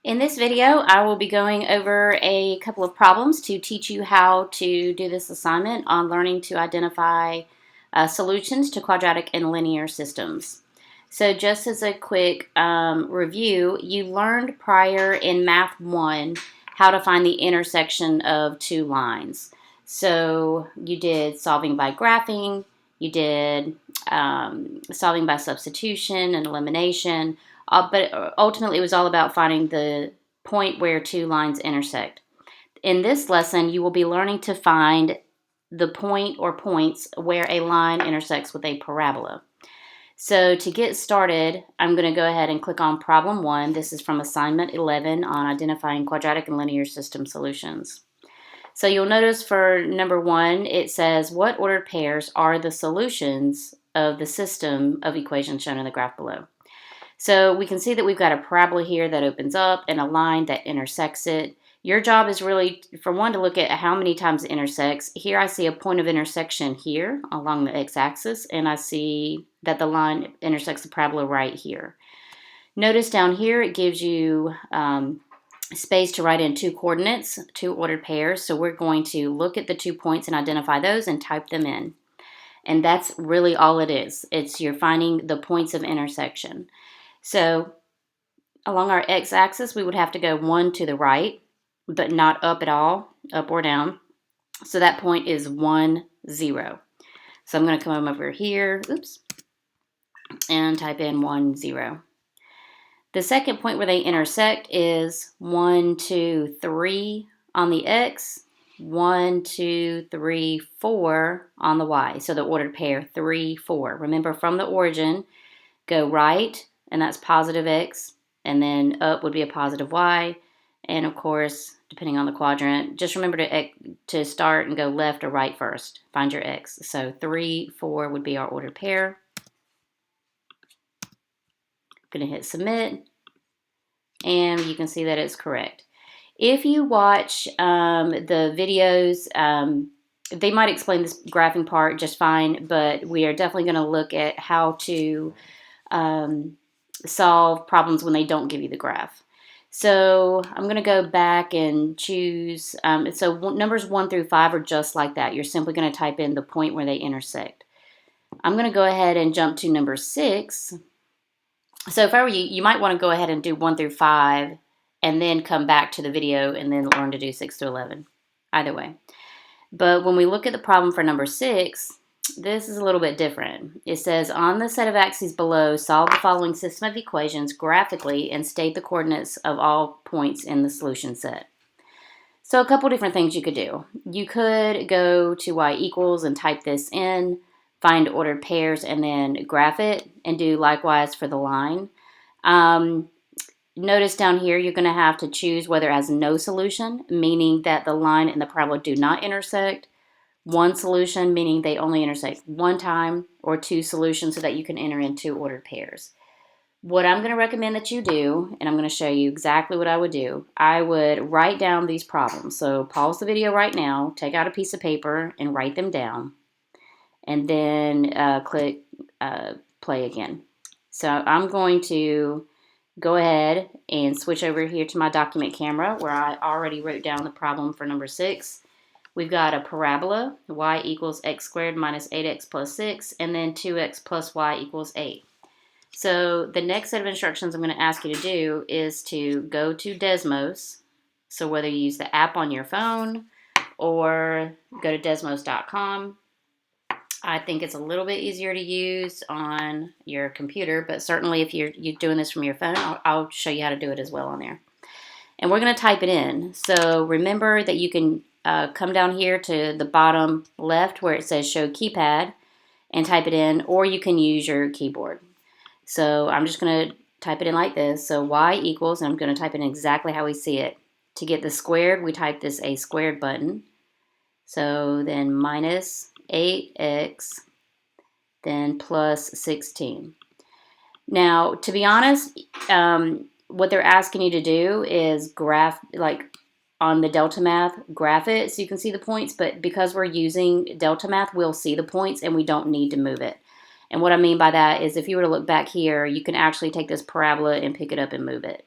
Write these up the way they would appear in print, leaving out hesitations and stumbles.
In this video, I will be going over a couple of problems to teach you how to do this assignment on learning to identify solutions to quadratic and linear systems. So just as a quick review, you learned prior in Math 1 how to find the intersection of two lines. So you did solving by graphing, you did solving by substitution and elimination, but ultimately it was all about finding the point where two lines intersect. In this lesson, you will be learning to find the point or points where a line intersects with a parabola. So to get started, I'm going to go ahead and click on problem 1. This is from assignment 11 on identifying quadratic and linear system solutions. So you'll notice for number 1, it says, what ordered pairs are the solutions of the system of equations shown in the graph below? So we can see that we've got a parabola here that opens up and a line that intersects it. Your job is really, for one, to look at how many times it intersects. Here I see a point of intersection here along the x-axis, and I see that the line intersects the parabola right here. Notice down here it gives you space to write in two coordinates, two ordered pairs. So we're going to look at the 2 points and identify those and type them in. And that's really all it is. You're finding the points of intersection. So along our x-axis, we would have to go 1 to the right, but not up at all, up or down. So that point is 1, 0. So I'm going to come over here, and type in 1, 0. The second point where they intersect is 1, 2, 3 on the x, 1, 2, 3, 4 on the y. So the ordered pair, 3, 4. Remember, from the origin, go right, and that's positive x, and then up would be a positive y, and of course, depending on the quadrant, just remember to start and go left or right first. Find your x. So 3, 4 would be our ordered pair. I'm going to hit submit, and you can see that it's correct. If you watch the videos, they might explain this graphing part just fine, but we are definitely going to look at how to solve problems when they don't give you the graph. So I'm going to go back and choose, so numbers 1 through 5 are just like that. You're simply going to type in the point where they intersect. I'm going to go ahead and jump to number 6. So if I were you, you might want to go ahead and do 1 through 5 and then come back to the video and then learn to do 6 through 11. Either way. But when we look at the problem for number 6, this is a little bit different. It says, on the set of axes below, solve the following system of equations graphically and state the coordinates of all points in the solution set. So a couple different things you could do. You could go to y equals and type this in, find ordered pairs, and then graph it, and do likewise for the line. Notice down here you're going to have to choose whether it has no solution, meaning that the line and the parabola do not intersect, one solution, meaning they only intersect one time, or 2 solutions so that you can enter in 2 ordered pairs. What I'm going to recommend that you do, and I'm going to show you exactly what I would do, I would write down these problems. So pause the video right now, take out a piece of paper, and write them down, and then click play again. So I'm going to go ahead and switch over here to my document camera where I already wrote down the problem for number 6. We've got a parabola, y equals x squared minus 8x plus 6, and then 2x plus y equals 8. So the next set of instructions I'm going to ask you to do is to go to Desmos. So whether you use the app on your phone or go to desmos.com. I think it's a little bit easier to use on your computer, but certainly if you're doing this from your phone, I'll show you how to do it as well on there. And we're going to type it in. So remember that you can come down here to the bottom left where it says show keypad and type it in, or you can use your keyboard. So I'm just going to type it in like this. So y equals, and I'm going to type in exactly how we see it. To get the squared, we type this a squared button. So then minus 8x, then plus 16. Now, to be honest, what they're asking you to do is graph, like on the Delta Math, graph it so you can see the points, but because we're using Delta Math, we'll see the points and we don't need to move it. And what I mean by that is if you were to look back here, you can actually take this parabola and pick it up and move it.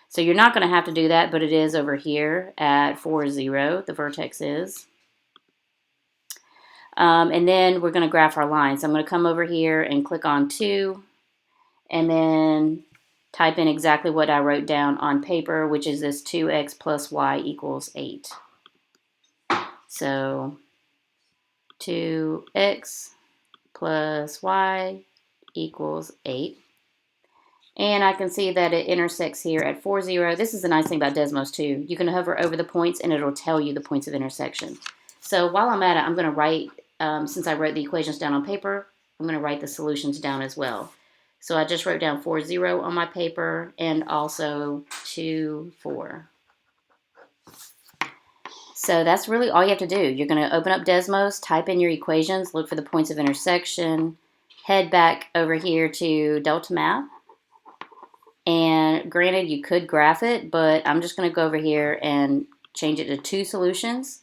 So you're not going to have to do that, but it is over here at 4, 0, the vertex is. And then we're going to graph our line. So I'm going to come over here and click on 2, and then type in exactly what I wrote down on paper, which is this 2x plus y equals 8. So 2x plus y equals 8. And I can see that it intersects here at 4, 0. This is the nice thing about Desmos too. You can hover over the points and it'll tell you the points of intersection. So while I'm at it, I'm going to write, since I wrote the equations down on paper, I'm going to write the solutions down as well. So I just wrote down 4, 0 on my paper and also 2, 4. So that's really all you have to do. You're going to open up Desmos, type in your equations, look for the points of intersection, head back over here to Delta Math. And granted, you could graph it, but I'm just going to go over here and change it to 2 solutions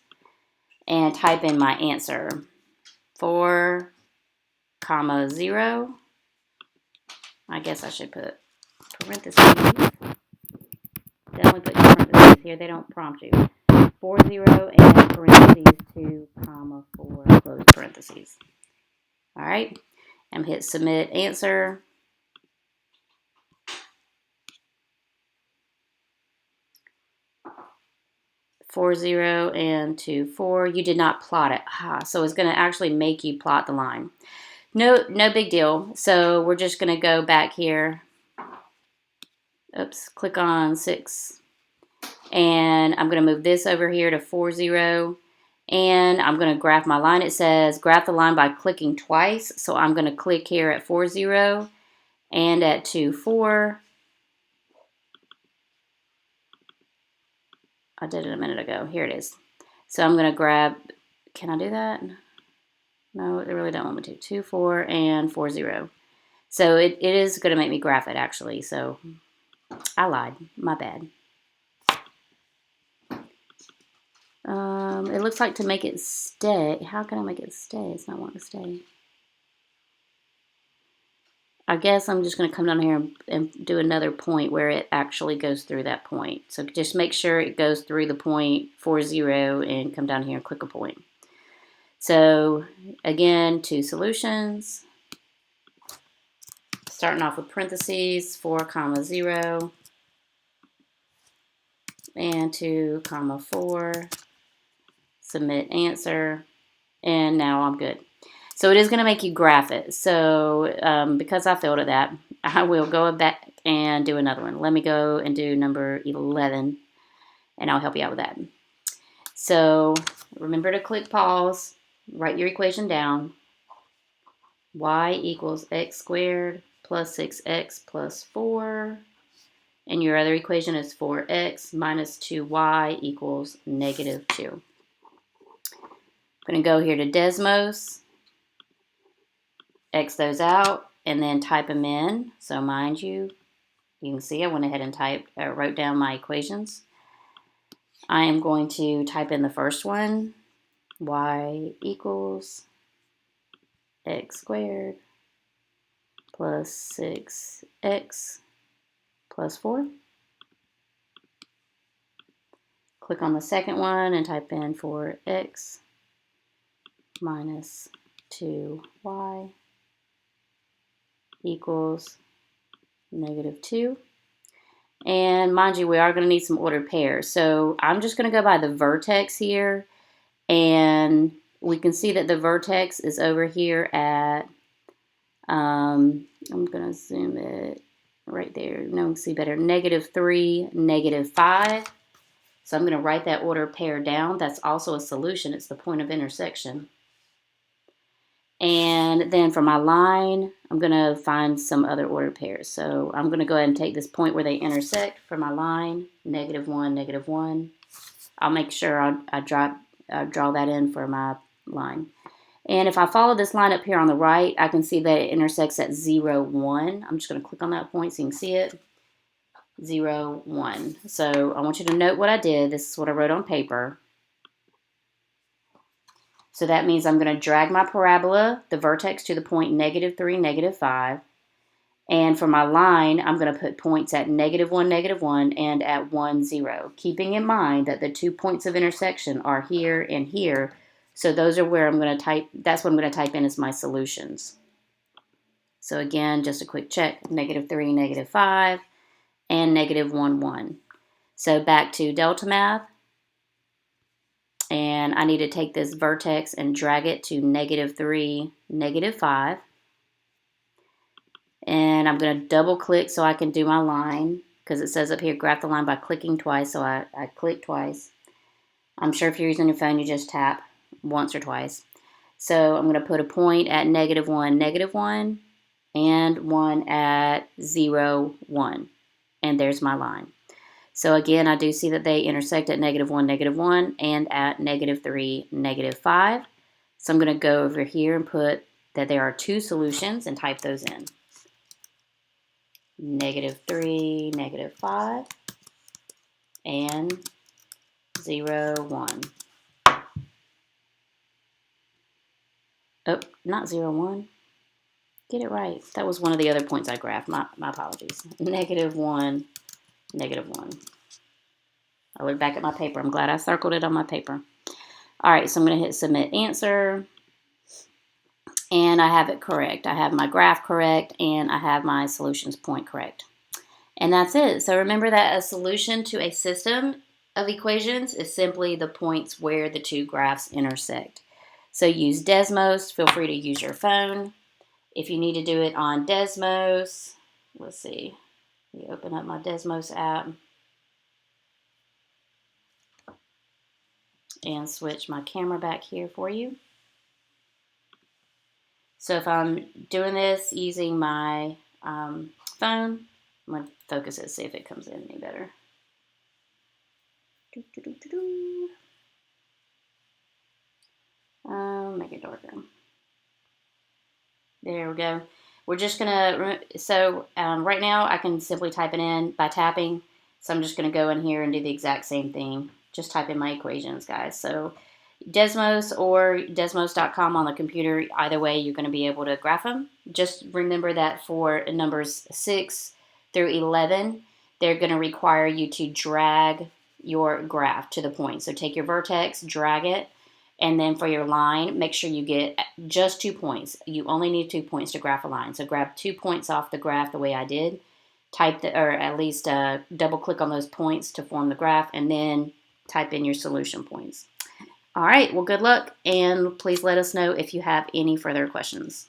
and type in my answer. 4, 0. I guess I should put parentheses. Definitely put parentheses here. They don't prompt you. 4, 0 and parentheses 2, 4, close parentheses. All right. I'm hit submit answer. 4, 0 and 2, 4. You did not plot it. So it's going to actually make you plot the line. No big deal. So we're just going to go back here. Oops, click on 6. And I'm going to move this over here to 4, 0. And I'm going to graph my line. It says graph the line by clicking twice. So I'm going to click here at 4, 0 and at 2, 4. I did it a minute ago. Here it is. So I'm going to grab, can I do that? No, they really don't want me to. 2, 4, and 4, 0. So it is going to make me graph it, actually. So I lied. My bad. It looks like to make it stay. How can I make it stay? It's not wanting to stay. I guess I'm just going to come down here and do another point where it actually goes through that point. So just make sure it goes through the point 4, 0 and come down here and click a point. So again, 2 solutions. Starting off with parentheses, 4, 0 and 2, 4. Submit answer, and now I'm good. So it is going to make you graph it. So because I failed at that, I will go back and do another one. Let me go and do number 11, and I'll help you out with that. So remember to click pause, write your equation down. Y equals x squared plus 6x plus 4. And your other equation is 4x minus 2y equals negative 2. I'm going to go here to Desmos, X those out, and then type them in. So mind you, you can see I went ahead and wrote down my equations. I am going to type in the first one, y equals x squared plus 6x plus 4. Click on the second one and type in 4x minus 2y equals negative 2. And mind you, we are going to need some ordered pairs. So I'm just going to go by the vertex here. And we can see that the vertex is over here at, I'm going to zoom it right there. No one can see better. Negative 3, negative 5. So I'm going to write that ordered pair down. That's also a solution. It's the point of intersection. And then for my line, I'm going to find some other ordered pairs. So I'm going to go ahead and take this point where they intersect for my line, negative 1, negative 1. I'll make sure I draw that in for my line. And if I follow this line up here on the right, I can see that it intersects at 0, 1. I'm just going to click on that point so you can see it. 0, 1. So I want you to note what I did. This is what I wrote on paper. So that means I'm going to drag my parabola, the vertex, to the point negative 3, negative 5. And for my line, I'm going to put points at -1, -1, and at 1, 0, keeping in mind that the 2 points of intersection are here and here. So those are where I'm going to type, that's what I'm going to type in as my solutions. So again, just a quick check, -3, -5, and -1, 1. So back to Delta Math. And I need to take this vertex and drag it to -3, -5. And I'm going to double click so I can do my line, because it says up here, graph the line by clicking twice. So I click twice. I'm sure if you're using your phone, you just tap once or twice. So I'm going to put a point at -1, -1, and 1 at 0, 1. And there's my line. So again, I do see that they intersect at -1, -1, and at -3, -5. So I'm going to go over here and put that there are 2 solutions and type those in. -3, -5, and 0, 1. Oh, not 0, 1. Get it right. That was one of the other points I graphed. My apologies. -1, -1. I look back at my paper. I'm glad I circled it on my paper. All right, so I'm going to hit submit answer. And I have it correct. I have my graph correct, and I have my solutions point correct. And that's it. So remember that a solution to a system of equations is simply the points where the 2 graphs intersect. So use Desmos. Feel free to use your phone. If you need to do it on Desmos, let's see. Let me open up my Desmos app and switch my camera back here for you. So if I'm doing this using my phone, I'm going to focus it, see if it comes in any better. Make it darker. There we go. We're just going to, so right now I can simply type it in by tapping. So I'm just going to go in here and do the exact same thing. Just type in my equations, guys. So Desmos or Desmos.com on the computer, either way, you're going to be able to graph them. Just remember that for numbers 6 through 11, they're going to require you to drag your graph to the point. So take your vertex, drag it, and then for your line, make sure you get just 2 points. You only need 2 points to graph a line. So grab 2 points off the graph the way I did. Type the, or at least double click on those points to form the graph, and then type in your solution points. All right, well, good luck, and please let us know if you have any further questions.